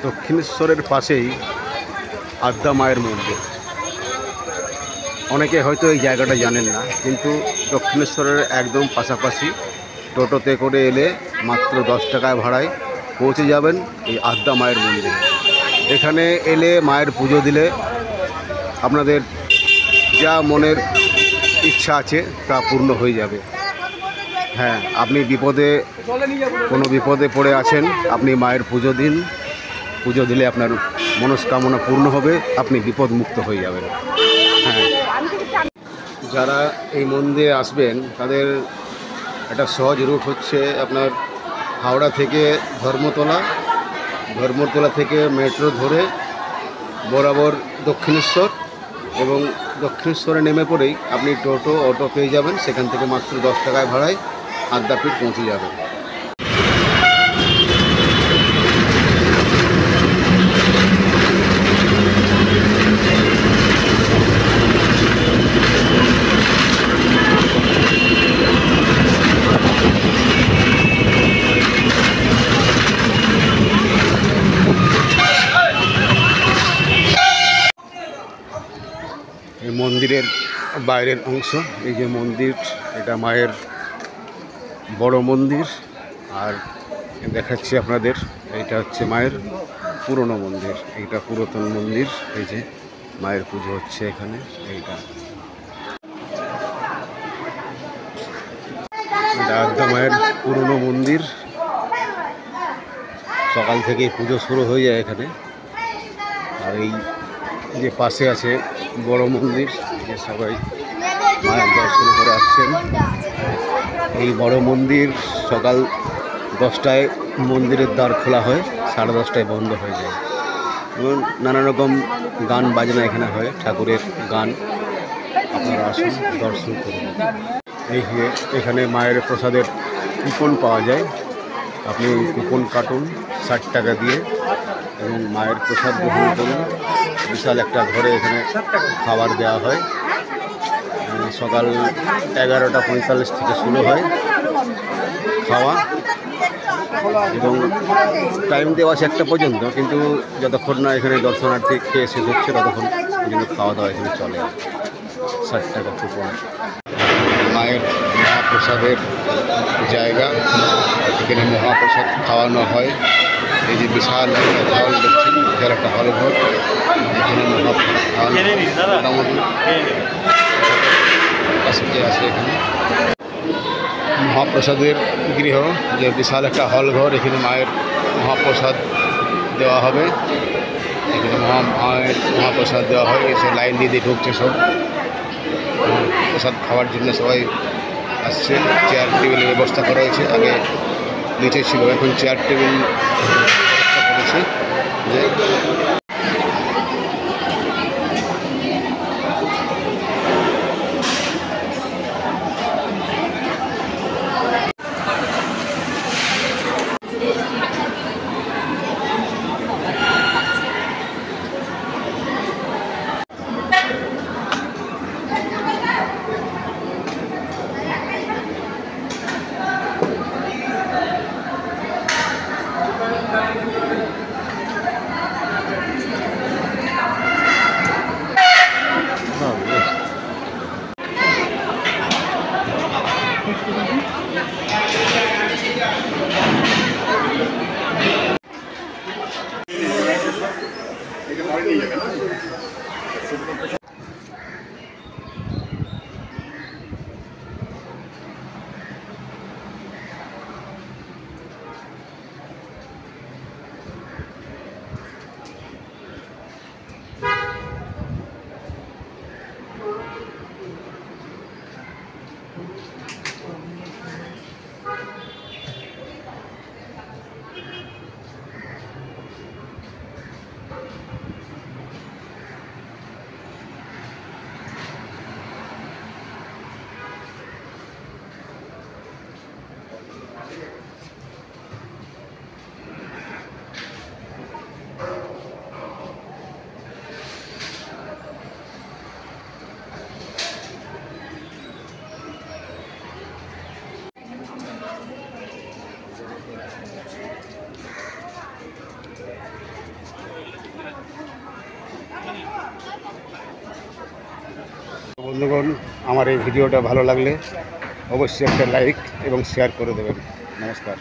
দক্ষিণেশ্বরের পাশেই আদ্যা মায়ের মন্দির। অনেকে হয়তো এই জায়গাটা জানেন না, কিন্তু দক্ষিণেশ্বরের একদম পাশাপাশি টোটোতে করে এলে মাত্র 10 টাকায় ভাড়ায় পৌঁছে যাবেন এই আদ্যা মায়ের মন্দিরে। এখানে এলে মায়ের পুজো দিলে আপনাদের যা মনের ইচ্ছা আছে তা পূর্ণ হয়ে যাবে। হ্যাঁ, আপনি কোনো বিপদে পড়ে আছেন, আপনি মায়ের পুজো দিন। পুজো দিলে আপনার মনস্কামনা পূর্ণ হবে, আপনি বিপদ মুক্ত হয়ে যাবেন। হ্যাঁ, যারা এই মন্দিরে আসবেন তাদের একটা সহজ রুট হচ্ছে আপনার হাওড়া থেকে ধর্মতলা থেকে মেট্রো ধরে বরাবর দক্ষিণেশ্বর, এবং দক্ষিণেশ্বরে নেমে পড়েই আপনি অটো পেয়ে যাবেন। সেখান থেকে মাত্র 10 টাকায় ভাড়ায় আদ্যাপীঠ পৌঁছে যাবেন। এই মন্দিরের বাইরের অংশ, এই যে মন্দির, এটা মায়ের বড় মন্দির। আর দেখাচ্ছি আপনাদের, এইটা হচ্ছে মায়ের পুরনো মন্দির। এইটা পুরাতন মন্দির। এই যে মায়ের পুজো হচ্ছে এখানে। এটা আদ্যা মায়ের পুরনো মন্দির। সকাল থেকেই পুজো শুরু হয়ে যায় এখানে। আর এই যে পাশে আছে বড় মন্দির, যে সবাই মায়ের দর্শন করে আসছেন। এই বড় মন্দির সকাল 10টায় মন্দিরের দ্বার খোলা হয়, 10:30টায় বন্ধ হয়ে যায়। এবং নানা রকম গান বাজনা এখানে হয়, ঠাকুরের গান। আপনারা আসুন, দর্শন করুন। এখানে মায়ের প্রসাদের কুপন পাওয়া যায়। আপনি কুপন কাটুন 60 টাকা দিয়ে এবং মায়ের প্রসাদ গ্রহণ করুন। বিশাল একটা ঘরে এখানে খাবার দেওয়া হয়। সকাল 11:45 থেকে শুরু হয় খাওয়া, এবং টাইম দেওয়া আছে 1টা পর্যন্ত। কিন্তু যতক্ষণ না এখানে দর্শনার্থী খেয়ে শেষ হচ্ছে ততক্ষণ কিন্তু খাওয়া দাওয়া এখানে চলে। 60 টাকা কুপন। মায়ের মহাপ্রসাদের জায়গা, এখানে মহাপ্রসাদ খাওয়ানো হয়। এই যে বিশাল একটা হল দেখছেন, বিশাল একটা হল ঘর। এখানে মহাপ্রসাদ খাওয়ানো মোটামুটি আছে। এখানে মহাপ্রসাদের গৃহ, যে বিশাল একটা হল ঘর, এখানে মায়ের মহাপ্রসাদ দেওয়া হবে। এখানে মায়ের মহাপ্রসাদ দেওয়া হয়। এসে লাইন দিয়ে ঢুকছে সব প্রসাদ খাওয়ার জন্য। সবাই আসছে। চেয়ার টেবিলের ব্যবস্থা করা হয়েছে। আগে নিচে ছিল, এখন চেয়ার টেবিল ব্যবস্থা করেছে। বন্ধুগণ, আমার এই ভিডিওটা ভালো লাগলে অবশ্যই একটা লাইক এবং শেয়ার করে দেবেন। নমস্কার।